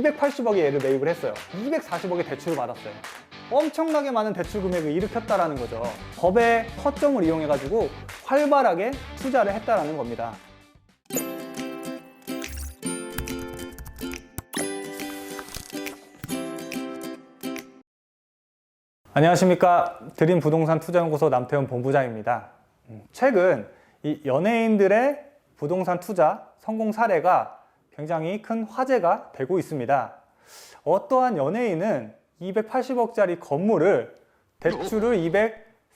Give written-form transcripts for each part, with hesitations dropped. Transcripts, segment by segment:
280억의 얘를 매입을 했어요. 240억의 대출을 받았어요. 엄청나게 많은 대출 금액을 일으켰다라는 거죠. 법의 허점을 이용해가지고 활발하게 투자를 했다라는 겁니다. 안녕하십니까. 드림부동산 투자연구소 남태훈 본부장입니다. 최근 이 연예인들의 부동산 투자 성공 사례가 굉장히 큰 화제가 되고 있습니다. 어떠한 연예인은 280억짜리 건물을 대출을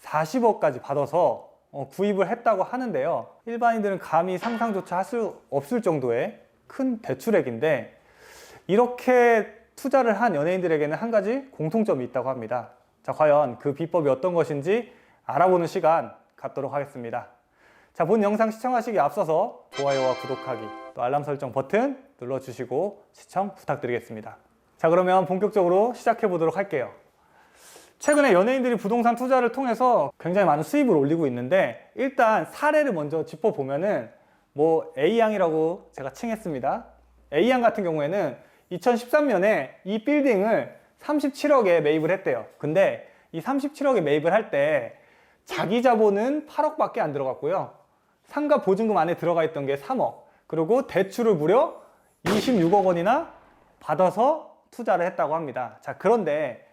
240억까지 받아서 구입을 했다고 하는데요. 일반인들은 감히 상상조차 할 수 없을 정도의 큰 대출액인데, 이렇게 투자를 한 연예인들에게는 한 가지 공통점이 있다고 합니다. 자, 과연 그 비법이 어떤 것인지 알아보는 시간 갖도록 하겠습니다. 자, 본 영상 시청하시기 앞서서 좋아요와 구독하기, 또 알람 설정 버튼 눌러주시고 시청 부탁드리겠습니다. 자, 그러면 본격적으로 시작해 보도록 할게요. 최근에 연예인들이 부동산 투자를 통해서 굉장히 많은 수입을 올리고 있는데, 일단 사례를 먼저 짚어보면은 A양이라고 제가 칭했습니다. A양 같은 경우에는 2013년에 이 빌딩을 37억에 매입을 했대요. 근데 이 37억에 매입을 할 때 자기 자본은 8억밖에 안 들어갔고요. 상가 보증금 안에 들어가 있던 게 3억. 그리고 대출을 무려 26억 원이나 받아서 투자를 했다고 합니다. 자, 그런데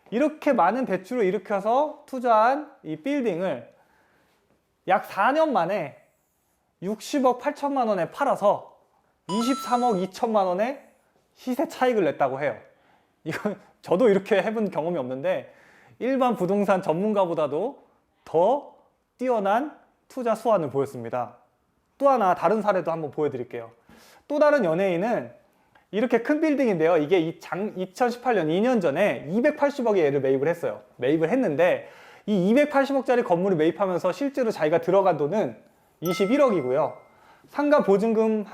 이렇게 많은 대출을 일으켜서 투자한 이 빌딩을 약 4년 만에 60억 8천만 원에 팔아서 23억 2천만 원의 시세 차익을 냈다고 해요. 이건 저도 이렇게 해본 경험이 없는데, 일반 부동산 전문가보다도 더 뛰어난 투자 수완을 보였습니다. 또 하나 다른 사례도 한번 보여드릴게요. 또 다른 연예인은 이렇게 큰 빌딩인데요. 이게 2018년 2년 전에 280억의 얘를 매입을 했어요. 매입을 했는데 이 280억짜리 건물을 매입하면서 실제로 자기가 들어간 돈은 21억이고요. 상가 보증금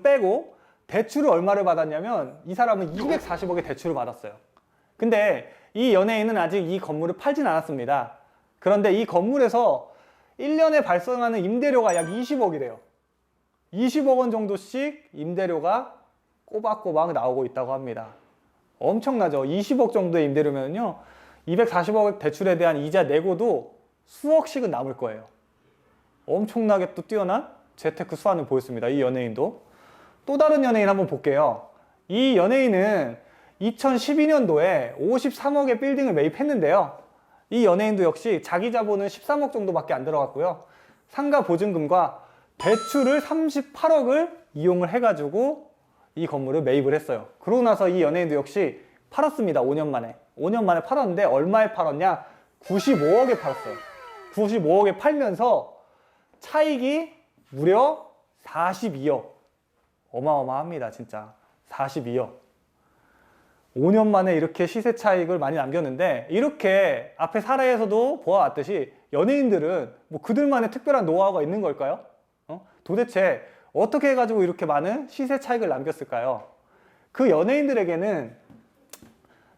빼고 대출을 얼마를 받았냐면, 이 사람은 240억의 대출을 받았어요. 근데 이 연예인은 아직 이 건물을 팔진 않았습니다. 그런데 이 건물에서 1년에 발생하는 임대료가 약 20억이래요. 20억 원 정도씩 임대료가 꼬박꼬박 나오고 있다고 합니다. 엄청나죠? 20억 정도의 임대료면요, 240억 대출에 대한 이자 내고도 수억씩은 남을 거예요. 엄청나게 또 뛰어난 재테크 수완을 보였습니다. 이 연예인도. 또 다른 연예인 한번 볼게요. 이 연예인은 2012년도에 53억의 빌딩을 매입했는데요. 이 연예인도 역시 자기 자본은 13억 정도밖에 안 들어갔고요. 상가 보증금과 대출을 38억을 이용을 해가지고 이 건물을 매입을 했어요. 그러고 나서 이 연예인도 역시 팔았습니다. 5년 만에. 5년 만에 팔았는데 얼마에 팔았냐? 95억에 팔았어요. 95억에 팔면서 차익이 무려 42억. 어마어마합니다, 진짜. 42억. 5년 만에 이렇게 시세 차익을 많이 남겼는데, 이렇게 앞에 사례에서도 보아왔듯이 연예인들은 그들만의 특별한 노하우가 있는 걸까요? 도대체 어떻게 해가지고 이렇게 많은 시세 차익을 남겼을까요? 그 연예인들에게는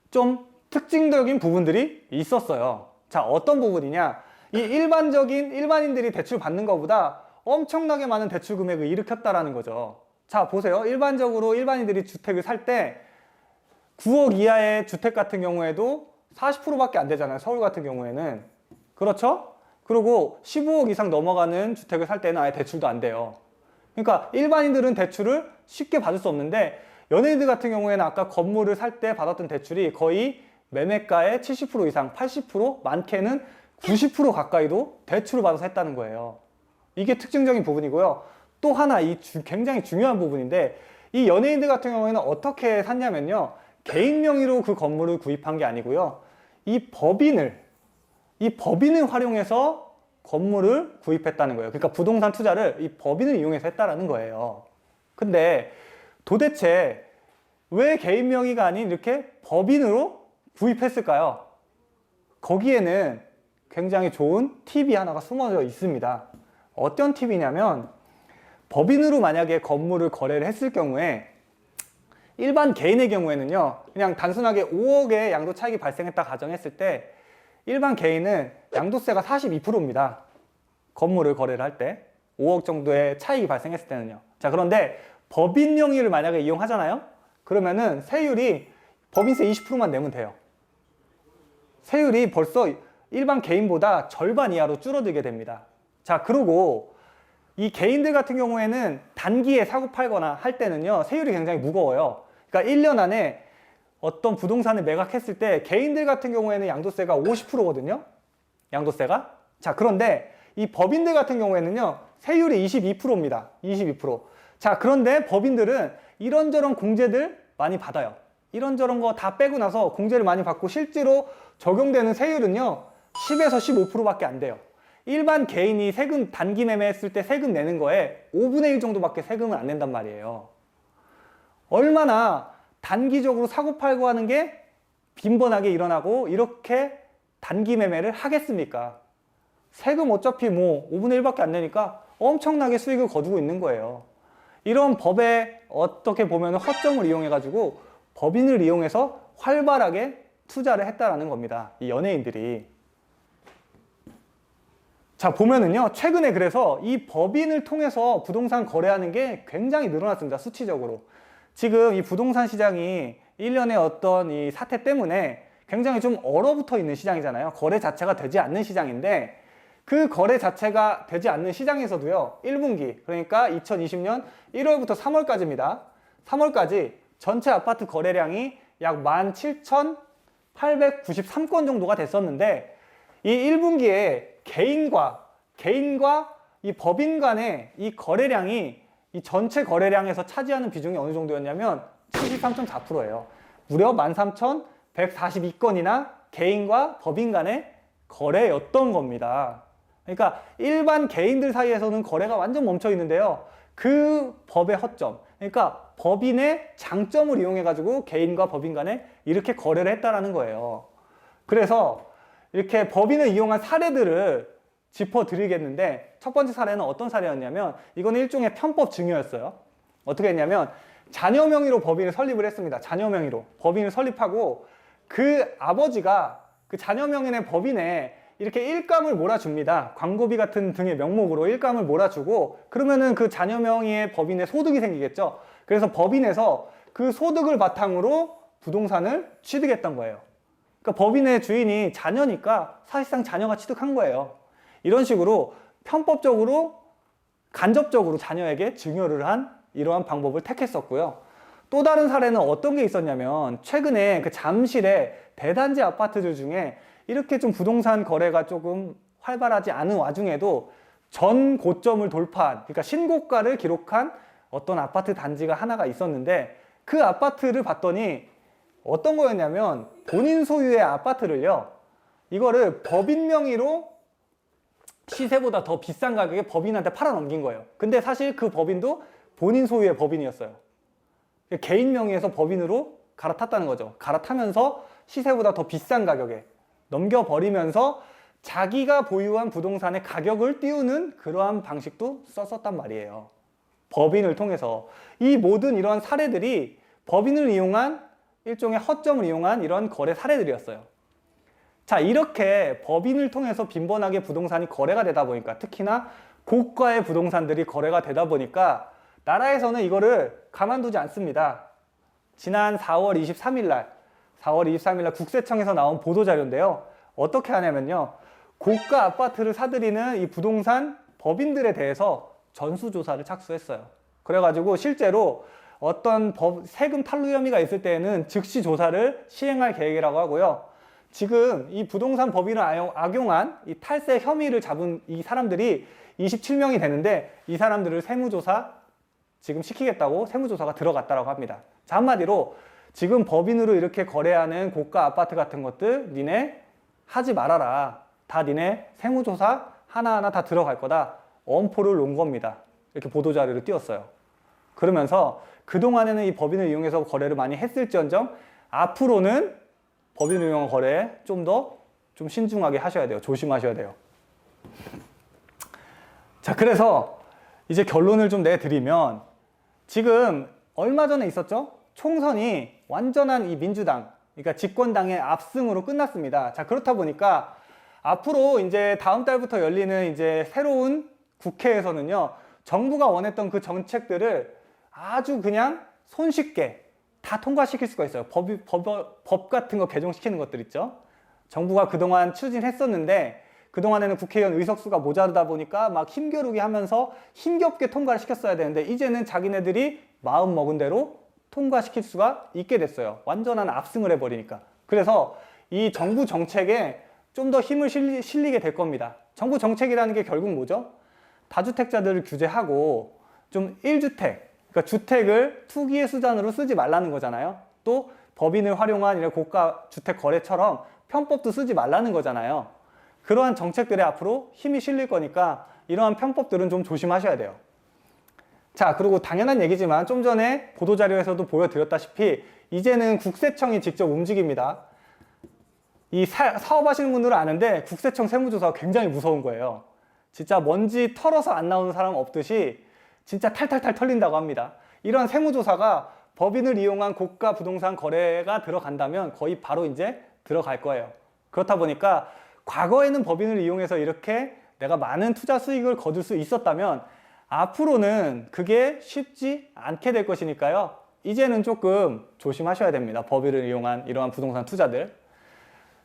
좀 특징적인 부분들이 있었어요. 자, 어떤 부분이냐? 이 일반인들이 대출 받는 것보다 엄청나게 많은 대출 금액을 일으켰다라는 거죠. 자, 보세요. 일반적으로 일반인들이 주택을 살 때 9억 이하의 주택 같은 경우에도 40%밖에 안 되잖아요. 서울 같은 경우에는. 그렇죠? 그리고 15억 이상 넘어가는 주택을 살 때는 아예 대출도 안 돼요. 그러니까 일반인들은 대출을 쉽게 받을 수 없는데, 연예인들 같은 경우에는 아까 건물을 살 때 받았던 대출이 거의 매매가의 70% 이상, 80%, 많게는 90% 가까이도 대출을 받아서 했다는 거예요. 이게 특징적인 부분이고요. 또 하나 굉장히 중요한 부분인데, 이 연예인들 같은 경우에는 어떻게 샀냐면요, 개인 명의로 그 건물을 구입한 게 아니고요, 이 법인을 활용해서 건물을 구입했다는 거예요. 그러니까 부동산 투자를 이 법인을 이용해서 했다라는 거예요. 근데 도대체 왜 개인 명의가 아닌 이렇게 법인으로 구입했을까요? 거기에는 굉장히 좋은 팁이 하나가 숨어져 있습니다. 어떤 팁이냐면, 법인으로 만약에 건물을 거래를 했을 경우에 일반 개인의 경우에는요, 그냥 단순하게 5억의 양도 차익이 발생했다 가정했을 때 일반 개인은 양도세가 42%입니다. 건물을 거래를 할 때 5억 정도의 차익이 발생했을 때는요. 자, 그런데 법인 명의를 만약에 이용하잖아요? 그러면은 세율이 법인세 20%만 내면 돼요. 세율이 벌써 일반 개인보다 절반 이하로 줄어들게 됩니다. 자, 그리고 이 개인들 같은 경우에는 단기에 사고 팔거나 할 때는요, 세율이 굉장히 무거워요. 그러니까 1년 안에 어떤 부동산을 매각했을 때 개인들 같은 경우에는 양도세가 50%거든요. 양도세가. 자, 그런데 이 법인들 같은 경우에는요, 세율이 22%입니다. 22%. 자, 그런데 법인들은 이런저런 공제들 많이 받아요. 이런저런 거 다 빼고 나서 공제를 많이 받고 실제로 적용되는 세율은요, 10에서 15%밖에 안 돼요. 일반 개인이 세금 단기 매매했을 때 세금 내는 거에 5분의 1 정도밖에 세금을 안 낸단 말이에요. 얼마나 단기적으로 사고 팔고 하는 게 빈번하게 일어나고 이렇게 단기 매매를 하겠습니까? 세금 어차피 뭐 5분의 1밖에 안 내니까 엄청나게 수익을 거두고 있는 거예요. 이런 법에 어떻게 보면 허점을 이용해 가지고 법인을 이용해서 활발하게 투자를 했다라는 겁니다. 이 연예인들이. 자, 보면은요, 최근에 그래서 이 법인을 통해서 부동산 거래하는 게 굉장히 늘어났습니다. 수치적으로. 지금 이 부동산 시장이 1년의 어떤 이 사태 때문에 굉장히 좀 얼어붙어 있는 시장이잖아요. 거래 자체가 되지 않는 시장인데, 그 거래 자체가 되지 않는 시장에서도요, 1분기, 그러니까 2020년 1월부터 3월까지입니다. 3월까지 전체 아파트 거래량이 약 17,893건 정도가 됐었는데, 이 1분기에 개인과 이 법인 간의 이 거래량이 이 전체 거래량에서 차지하는 비중이 어느 정도였냐면 73.4%예요. 무려 13,142건이나 개인과 법인 간의 거래였던 겁니다. 그러니까 일반 개인들 사이에서는 거래가 완전 멈춰 있는데요. 그 법의 허점, 그러니까 법인의 장점을 이용해 가지고 개인과 법인 간에 이렇게 거래를 했다라는 거예요. 그래서 이렇게 법인을 이용한 사례들을 짚어드리겠는데, 첫 번째 사례는 어떤 사례였냐면, 이거는 일종의 편법 증여였어요. 어떻게 했냐면, 자녀 명의로 법인을 설립을 했습니다. 자녀 명의로 법인을 설립하고, 그 아버지가 그 자녀 명의의 법인에 이렇게 일감을 몰아줍니다. 광고비 같은 등의 명목으로 일감을 몰아주고, 그러면은 그 자녀 명의의 법인에 소득이 생기겠죠. 그래서 법인에서 그 소득을 바탕으로 부동산을 취득했던 거예요. 그러니까 법인의 주인이 자녀니까 사실상 자녀가 취득한 거예요. 이런 식으로 편법적으로 간접적으로 자녀에게 증여를 한 이러한 방법을 택했었고요. 또 다른 사례는 어떤 게 있었냐면, 최근에 그 잠실의 대단지 아파트들 중에 이렇게 좀 부동산 거래가 조금 활발하지 않은 와중에도 전 고점을 돌파한, 그러니까 신고가를 기록한 어떤 아파트 단지가 하나가 있었는데, 그 아파트를 봤더니 어떤 거였냐면, 본인 소유의 아파트를요, 이거를 법인 명의로 시세보다 더 비싼 가격에 법인한테 팔아 넘긴 거예요. 근데 사실 그 법인도 본인 소유의 법인이었어요. 개인 명의에서 법인으로 갈아탔다는 거죠. 갈아타면서 시세보다 더 비싼 가격에 넘겨버리면서 자기가 보유한 부동산의 가격을 띄우는 그러한 방식도 썼었단 말이에요. 법인을 통해서. 이 모든 이러한 사례들이 법인을 이용한 일종의 허점을 이용한 이런 거래 사례들이었어요. 자, 이렇게 법인을 통해서 빈번하게 부동산이 거래가 되다 보니까, 특히나 고가의 부동산들이 거래가 되다 보니까 나라에서는 이거를 가만두지 않습니다. 지난 4월 23일 날 국세청에서 나온 보도자료인데요. 어떻게 하냐면요, 고가 아파트를 사들이는 이 부동산 법인들에 대해서 전수조사를 착수했어요. 그래가지고 실제로 어떤 세금 탈루 혐의가 있을 때에는 즉시 조사를 시행할 계획이라고 하고요. 지금 이 부동산 법인을 악용한 이 탈세 혐의를 잡은 이 사람들이 27명이 되는데, 이 사람들을 세무조사 지금 시키겠다고 세무조사가 들어갔다고 합니다. 자, 한마디로 지금 법인으로 이렇게 거래하는 고가 아파트 같은 것들 니네 하지 말아라. 다 니네 세무조사 하나하나 다 들어갈 거다. 엄포를 놓은 겁니다. 이렇게 보도자료를 띄웠어요. 그러면서 그동안에는 이 법인을 이용해서 거래를 많이 했을지언정 앞으로는 법인을 이용한 거래에 좀 신중하게 하셔야 돼요. 조심하셔야 돼요. 자, 그래서 이제 결론을 좀 내드리면, 지금 얼마 전에 있었죠? 총선이 완전한 이 민주당, 그러니까 집권당의 압승으로 끝났습니다. 자, 그렇다 보니까 앞으로 이제 다음 달부터 열리는 이제 새로운 국회에서는요, 정부가 원했던 그 정책들을 아주 그냥 손쉽게 다 통과시킬 수가 있어요. 법 같은 거 개정시키는 것들 있죠. 정부가 그동안 추진했었는데 그동안에는 국회의원 의석수가 모자르다 보니까 막 힘겨루기 하면서 힘겹게 통과를 시켰어야 되는데 이제는 자기네들이 마음 먹은 대로 통과시킬 수가 있게 됐어요. 완전한 압승을 해버리니까. 그래서 이 정부 정책에 좀 더 힘을 실리게 될 겁니다. 정부 정책이라는 게 결국 뭐죠? 다주택자들을 규제하고 좀 1주택, 그러니까 주택을 투기의 수단으로 쓰지 말라는 거잖아요. 또 법인을 활용한 이런 고가 주택 거래처럼 편법도 쓰지 말라는 거잖아요. 그러한 정책들에 앞으로 힘이 실릴 거니까 이러한 편법들은 좀 조심하셔야 돼요. 자, 그리고 당연한 얘기지만 좀 전에 보도자료에서도 보여드렸다시피 이제는 국세청이 직접 움직입니다. 이 사업하시는 분들은 아는데 국세청 세무조사가 굉장히 무서운 거예요. 진짜 먼지 털어서 안 나오는 사람 없듯이 진짜 탈탈탈 털린다고 합니다. 이런 세무조사가 법인을 이용한 고가 부동산 거래가 들어간다면 거의 바로 이제 들어갈 거예요. 그렇다 보니까 과거에는 법인을 이용해서 이렇게 내가 많은 투자 수익을 거둘 수 있었다면 앞으로는 그게 쉽지 않게 될 것이니까요. 이제는 조금 조심하셔야 됩니다. 법인을 이용한 이러한 부동산 투자들.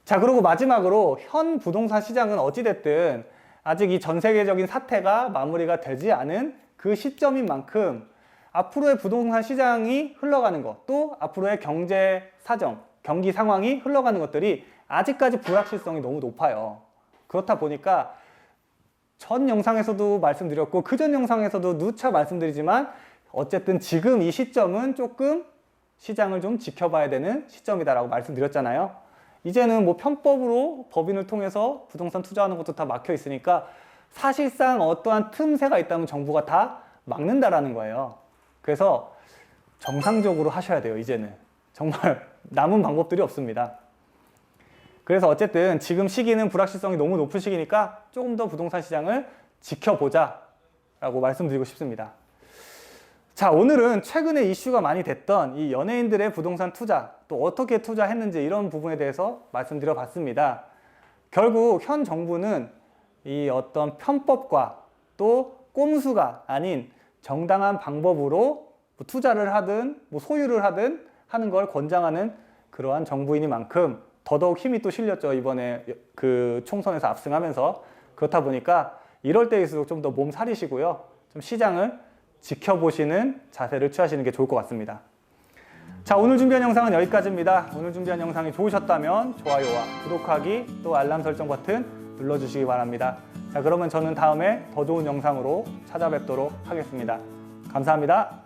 자, 그리고 마지막으로 현 부동산 시장은 어찌됐든 아직 이 전 세계적인 사태가 마무리가 되지 않은 그 시점인 만큼 앞으로의 부동산 시장이 흘러가는 것, 또 앞으로의 경제 사정, 경기 상황이 흘러가는 것들이 아직까지 불확실성이 너무 높아요. 그렇다 보니까 전 영상에서도 말씀드렸고 그전 영상에서도 누차 말씀드리지만 어쨌든 지금 이 시점은 조금 시장을 좀 지켜봐야 되는 시점이다라고 말씀드렸잖아요. 이제는 뭐 편법으로 법인을 통해서 부동산 투자하는 것도 다 막혀 있으니까 사실상 어떠한 틈새가 있다면 정부가 다 막는다라는 거예요. 그래서 정상적으로 하셔야 돼요. 이제는 정말 남은 방법들이 없습니다. 그래서 어쨌든 지금 시기는 불확실성이 너무 높은 시기니까 조금 더 부동산 시장을 지켜보자 라고 말씀드리고 싶습니다. 자, 오늘은 최근에 이슈가 많이 됐던 이 연예인들의 부동산 투자, 또 어떻게 투자했는지 이런 부분에 대해서 말씀드려 봤습니다. 결국 현 정부는 이 어떤 편법과 또 꼼수가 아닌 정당한 방법으로 뭐 투자를 하든 뭐 소유를 하든 하는 걸 권장하는 그러한 정부이니만큼 더더욱 힘이 또 실렸죠. 이번에 그 총선에서 압승하면서. 그렇다 보니까 이럴 때일수록 좀 더 몸살이시고요. 좀 시장을 지켜보시는 자세를 취하시는 게 좋을 것 같습니다. 자, 오늘 준비한 영상은 여기까지입니다. 오늘 준비한 영상이 좋으셨다면 좋아요와 구독하기 또 알람 설정 버튼 눌러주시기 바랍니다. 자, 그러면 저는 다음에 더 좋은 영상으로 찾아뵙도록 하겠습니다. 감사합니다.